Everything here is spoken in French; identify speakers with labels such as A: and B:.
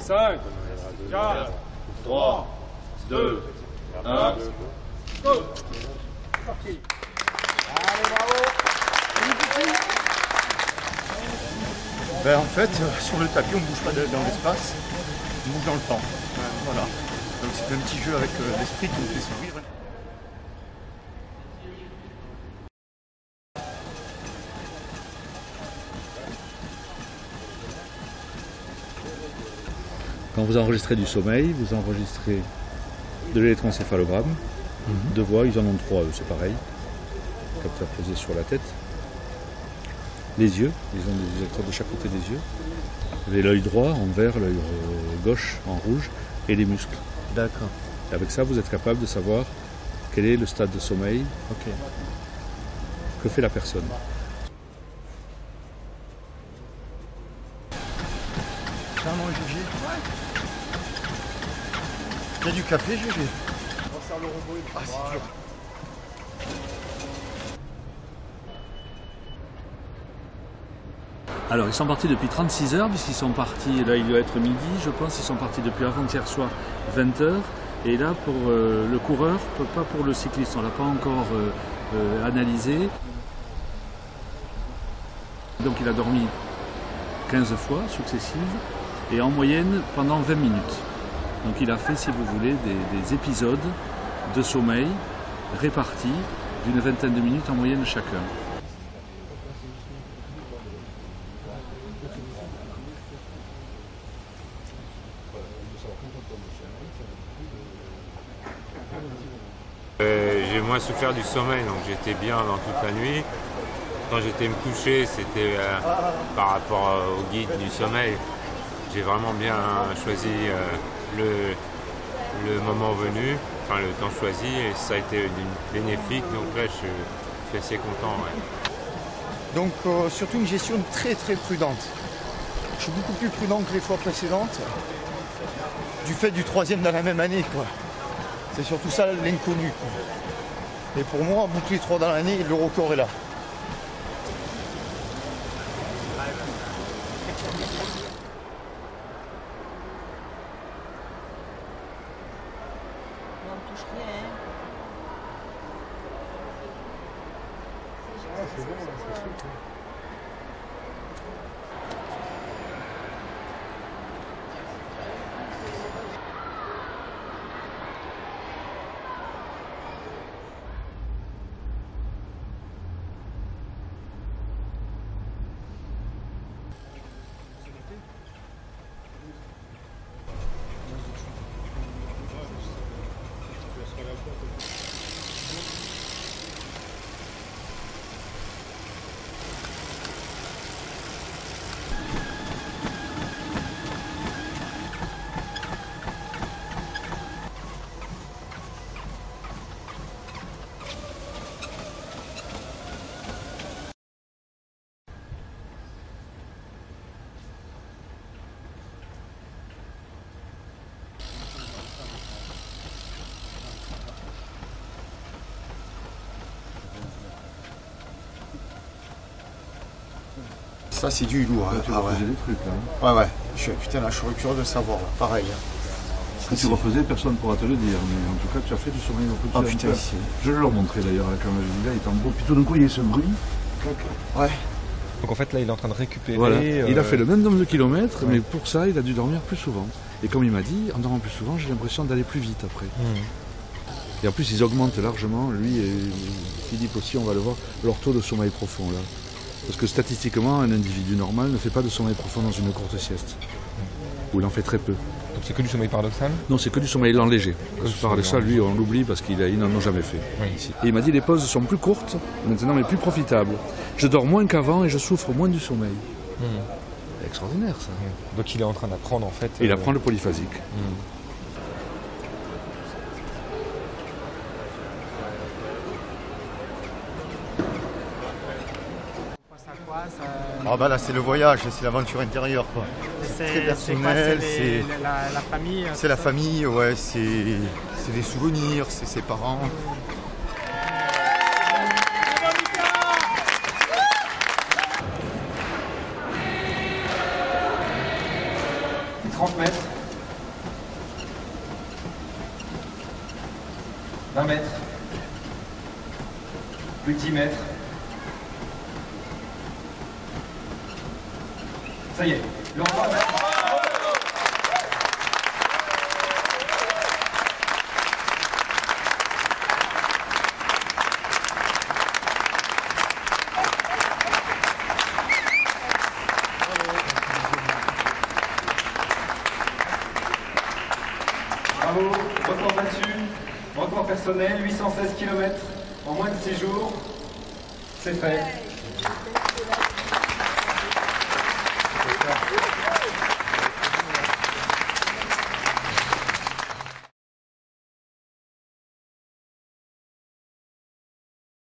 A: 5, 4, 3, 2, 1, go. Parti. Allez, bravo.
B: Ben, en fait, sur le tapis, on ne bouge pas dans l'espace, on bouge dans le temps. Voilà. Donc c'est un petit jeu avec l'esprit qui nous fait sourire.
C: Quand vous enregistrez du sommeil, vous enregistrez de l'électroencéphalogramme, deux voix, ils en ont trois, c'est pareil, capteur posé sur la tête. Les yeux, ils ont des électrodes de chaque côté des yeux. Vous avez l'œil droit en vert, l'œil gauche en rouge et les muscles.
B: D'accord.
C: Et avec ça, vous êtes capable de savoir quel est le stade de sommeil, que fait la personne.
B: Clairement, GG. Il y a du café, GG. Ah, c'est dur.
C: Alors, ils sont partis depuis 36 heures, puisqu'ils sont partis, là il doit être midi, je pense, ils sont partis depuis avant-hier soir, 20 heures. Et là, pour le coureur, pas pour le cycliste, on ne l'a pas encore analysé. Donc il a dormi 15 fois successives, et en moyenne pendant 20 minutes. Donc il a fait, si vous voulez, des épisodes de sommeil répartis d'une vingtaine de minutes en moyenne chacun.
D: J'ai moins souffert du sommeil, donc j'étais bien dans toute la nuit. Quand j'étais me coucher, c'était par rapport au guide du sommeil. J'ai vraiment bien choisi le moment venu, enfin le temps choisi, et ça a été bénéfique, donc là je suis assez content. Ouais.
B: Donc surtout une gestion très très prudente. Je suis beaucoup plus prudent que les fois précédentes, du fait du troisième dans la même année, quoi. C'est surtout ça l'inconnu. Et pour moi, boucler 3 dans l'année, le record est là.
E: On ne touche rien.
A: C'est bon, c'est sûr.
B: Ça c'est du lourd.
C: Tu refaisais des trucs là.
B: Ouais. Putain là, je suis curieux de savoir. Là. Pareil.
C: Si tu refaisais, personne ne pourra te le dire. Mais en tout cas, tu as fait du sommeil au petit.
B: Ah putain, ici.
C: Je vais leur montrer d'ailleurs la caméra. Là, il est en beau. Puis tout d'un coup, il y a ce bruit.
B: Ouais.
F: Donc en fait là il est en train de récupérer.
C: Voilà. Il a fait le même nombre de kilomètres, mais pour ça, il a dû dormir plus souvent. Et comme il m'a dit, en dormant plus souvent, j'ai l'impression d'aller plus vite après. Et en plus, ils augmentent largement, lui et Philippe aussi, on va le voir, leur taux de sommeil profond là. Parce que statistiquement, un individu normal ne fait pas de sommeil profond dans une courte sieste. Ou il en fait très peu.
F: Donc c'est que du sommeil paradoxal?
C: Non, c'est que du sommeil lent léger. Parce que paradoxal, lui, on l'oublie parce qu'il n'en a jamais fait.
F: Oui.
C: Et il m'a dit les pauses sont plus courtes maintenant, mais plus profitables. Je dors moins qu'avant et je souffre moins du sommeil. C'est extraordinaire ça.
F: Donc il est en train d'apprendre en fait.
C: Et il apprend le polyphasique.
B: Ah bah là c'est le voyage, c'est l'aventure intérieure quoi. C'est très personnel, c'est
G: la famille.
B: C'est la famille, ouais, c'est des souvenirs, c'est ses parents.
G: 30 mètres.
F: 20 mètres. Plus de 10 mètres. Ça y est, le record. Bravo, record battu, record personnel, 816 km en moins de 6 jours. C'est fait.